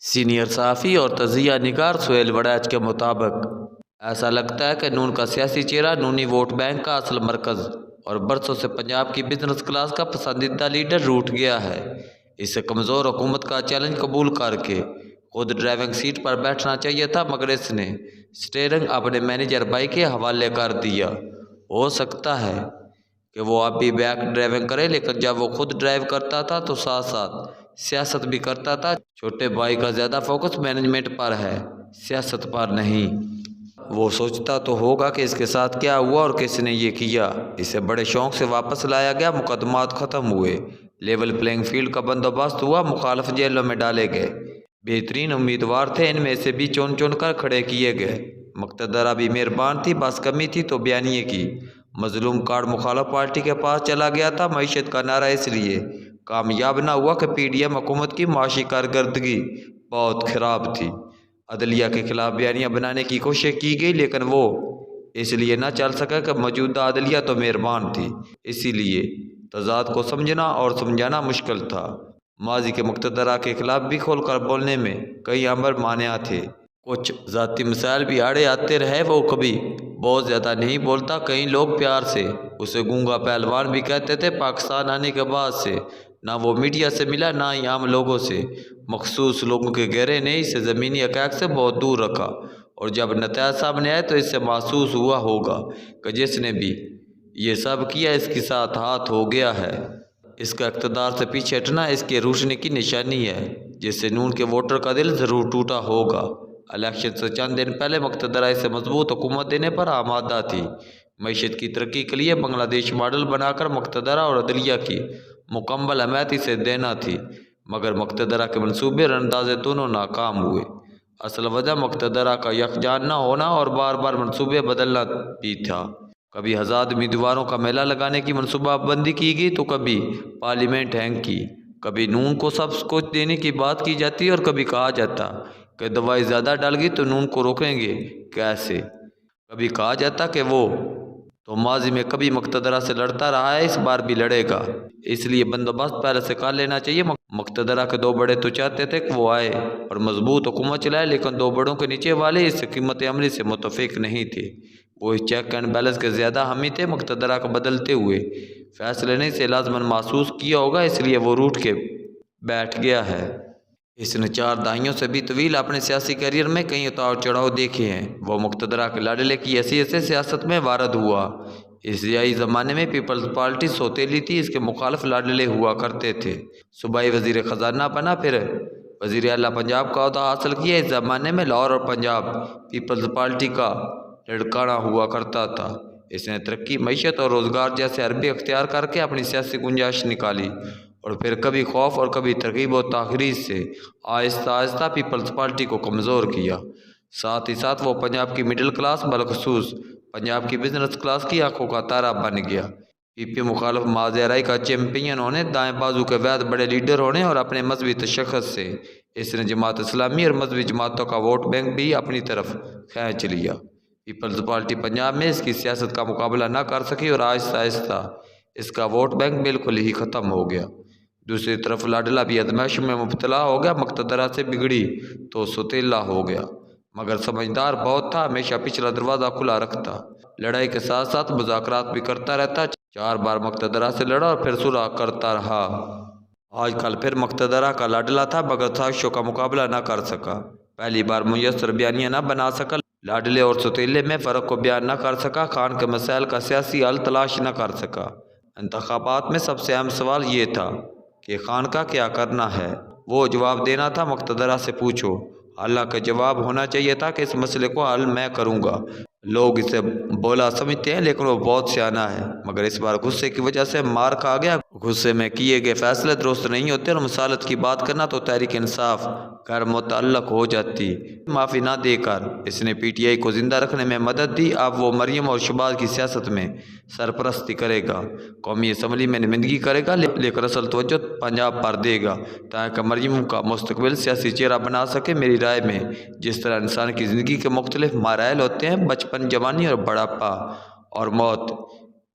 Senior صحافی اور تجزیہ نگار سہیل وڑیچ کے مطابق ایسا لگتا ہے کہ نون کا سیاسی چہرہ نونی ووٹ بینک کا اصل مرکز اور برسوں سے پنجاب کی بزنس کلاس کا پسندیدہ لیڈر روٹھ گیا ہے۔ اسے کمزور حکومت کا چیلنج قبول کر کے خود ڈرائیونگ سیٹ پر بیٹھنا چاہیے تھا، مگر اس نے اسٹیئرنگ اپنے مینیجر بھائی کے حوالے کر دیا۔ ہو سکتا ہے کہ وہ اب بھی بیک ڈرائیونگ کرے، لیکن جب وہ خود ڈرائیو کرتا تھا تو ساتھ ساتھ سیاست بھی کرتا تھا۔ چھوٹے بھائی کا زیادہ فوکس مینجمنٹ پر ہے، سیاست پر نہیں۔ وہ سوچتا تو ہوگا کہ اس کے ساتھ کیا ہوا اور کس نے یہ کیا۔ اسے بڑے شوق سے واپس لایا گیا، مقدمات ختم ہوئے، لیول پلینگ فیلڈ کا بندوبست ہوا، مخالف جیلوں میں ڈالے گئے۔ بہترین امیدوار تھے، ان میں سے بھی چن چن کر کھڑے کیے گئے۔ مقتدرہ بھی مہربان تھی، بس کمی تھی تو بیانیے کی۔ مظلوم کارڈ مخالف پارٹی کے پاس چلا گیا تھا۔ معیشت کا نعرہ اس لیے کامیاب نہ ہوا کہ پی ڈی ایم حکومت کی معاشی کارکردگی بہت خراب تھی۔ عدلیہ کے خلاف بیانیہ بنانے کی کوشش کی گئی، لیکن وہ اس لیے نہ چل سکا کہ موجودہ عدلیہ تو مہربان تھی، اسی لیے تضاد کو سمجھنا اور سمجھانا مشکل تھا۔ ماضی کے مقتدرہ کے خلاف بھی کھول کر بولنے میں کئی امر مانع تھے۔ کچھ ذاتی مسائل بھی آڑے آتے رہے، وہ کبھی بہت زیادہ نہیں بولتا۔ کئی لوگ پیار سے اسے گونگا پہلوان بھی کہتے تھے۔ پاکستان آنے کے بعد سے نہ وہ میڈیا سے ملا، نہ ہی عام لوگوں سے، مخصوص لوگوں کے گہرے نے اسے زمینی حقائق سے بہت دور رکھا، اور جب نتائج سامنے آئے تو اس سے محسوس ہوا ہوگا کہ جس نے بھی یہ سب کیا اس کے ساتھ ہاتھ ہو گیا ہے۔ اس کا اقتدار سے پیچھے ہٹنا اس کے روشنی کی نشانی ہے، جس سے نون کے ووٹر کا دل ضرور ٹوٹا ہوگا۔ الیکشن سے چند دن پہلے مقتدرہ اسے مضبوط حکومت دینے پر آمادہ تھی۔ معیشت کی ترقی کے لیے بنگلہ دیش ماڈل بنا کر مقتدرہ اور عدلیہ کی مکمل حمایت اسے دینا تھی، مگر مقتدرہ کے منصوبے اندازے دونوں ناکام ہوئے۔ اصل وجہ مقتدرہ کا یکجان نہ ہونا اور بار بار منصوبے بدلنا بھی تھا۔ کبھی آزاد امیدواروں کا میلہ لگانے کی منصوبہ بندی کی گئی تو کبھی پارلیمنٹ ہینگ کی۔ کبھی نون کو سب کچھ دینے کی بات کی جاتی اور کبھی کہا جاتا کہ دوائی زیادہ ڈال گئی تو نون کو روکیں گے کیسے۔ کبھی کہا جاتا کہ وہ تو ماضی میں کبھی مقتدرہ سے لڑتا رہا ہے، اس بار بھی لڑے گا، اس لیے بندوبست پہلے سے کر لینا چاہیے۔ مقتدرہ کے دو بڑے تو چاہتے تھے کہ وہ آئے اور مضبوط حکومت چلائے، لیکن دو بڑوں کے نیچے والے اس حکمت عملی سے متفق نہیں تھے۔ وہ اس چیک اینڈ بیلنس کے زیادہ حامی تھے۔ مقتدرہ کا بدلتے ہوئے فیصلے نے اسے لازماً محسوس کیا ہوگا، اس لیے وہ روٹھ کے بیٹھ گیا ہے۔ اس نے 4 دہائیوں سے بھی طویل اپنے سیاسی کیریئر میں کئی اتار چڑھاؤ دیکھے ہیں۔ وہ مقتدرہ کے لاڈلے کی حیثیت سے سیاست میں وارد ہوا۔ اس ضیائی زمانے میں پیپلز پارٹی سوتیلی تھی، اس کے مخالف لاڈلے ہوا کرتے تھے۔ صوبائی وزیر خزانہ بنا، پھر وزیر اعلیٰ پنجاب کا عہدہ حاصل کیا۔ اس زمانے میں لاہور اور پنجاب پیپلز پارٹی کا لڑکانہ ہوا کرتا تھا۔ اس نے ترقی، معیشت اور روزگار جیسے حربے اختیار کر کے اپنی سیاسی گنجائش نکالی، اور پھر کبھی خوف اور کبھی ترغیب و تحریض سے آہستہ آہستہ پیپلز پارٹی کو کمزور کیا۔ ساتھ ہی ساتھ وہ پنجاب کی مڈل کلاس، بالخصوص پنجاب کی بزنس کلاس کی آنکھوں کا تارا بن گیا۔ پی پی مخالف معاذ رائی کا چیمپئن ہونے، دائیں بازو کے وید بڑے لیڈر ہونے اور اپنے مذہبی تشخص سے اس نے جماعت اسلامی اور مذہبی جماعتوں کا ووٹ بینک بھی اپنی طرف کھینچ لیا۔ پیپلز پارٹی پنجاب میں اس کی سیاست کا مقابلہ نہ کر سکی اور آہستہ آہستہ اس کا ووٹ بینک بالکل ہی ختم ہو گیا۔ دوسری طرف لاڈلا بھی ازمائش میں مبتلا ہو گیا۔ مقتدرہ سے بگڑی تو سوتیلا ہو گیا، مگر سمجھدار بہت تھا، ہمیشہ پچھلا دروازہ کھلا رکھتا، لڑائی کے ساتھ ساتھ مذاکرات بھی کرتا رہتا۔ 4 بار مقتدرہ سے لڑا اور پھر صلح کرتا رہا۔ آج کل پھر مقتدرہ کا لاڈلا تھا، مگر سازشوں کا مقابلہ نہ کر سکا۔ پہلی بار میسر بیانیہ نہ بنا سکا، لاڈلے اور سوتیلے میں فرق کو بیان نہ کر سکا، خان کے مسائل کا سیاسی حل تلاش نہ کر سکا۔ انتخابات میں سب سے اہم سوال یہ تھا کہ خان کا کیا کرنا ہے۔ وہ جواب دینا تھا، مقتدرہ سے پوچھو۔ حالانکہ جواب ہونا چاہیے تھا کہ اس مسئلے کو حل میں کروں گا۔ لوگ اسے بولا سمجھتے ہیں، لیکن وہ بہت سیانہ ہے، مگر اس بار غصے کی وجہ سے مار کھا گیا۔ غصے میں کیے گئے فیصلے درست نہیں ہوتے، اور مسالت کی بات کرنا تو تحریک انصاف غیر متعلق ہو جاتی۔ معافی نہ دے کر اس نے پی ٹی آئی کو زندہ رکھنے میں مدد دی۔ اب وہ مریم اور شہباز کی سیاست میں سرپرستی کرے گا، قومی اسمبلی میں نمائندگی کرے گا، لیکن اصل توجہ پنجاب پر دے گا تاکہ مریم کا مستقبل سیاسی چہرہ بنا سکے۔ میری رائے میں جس طرح انسان کی زندگی کے مختلف مراحل ہوتے ہیں، بچپن، جوانی اور بڑھاپا اور موت،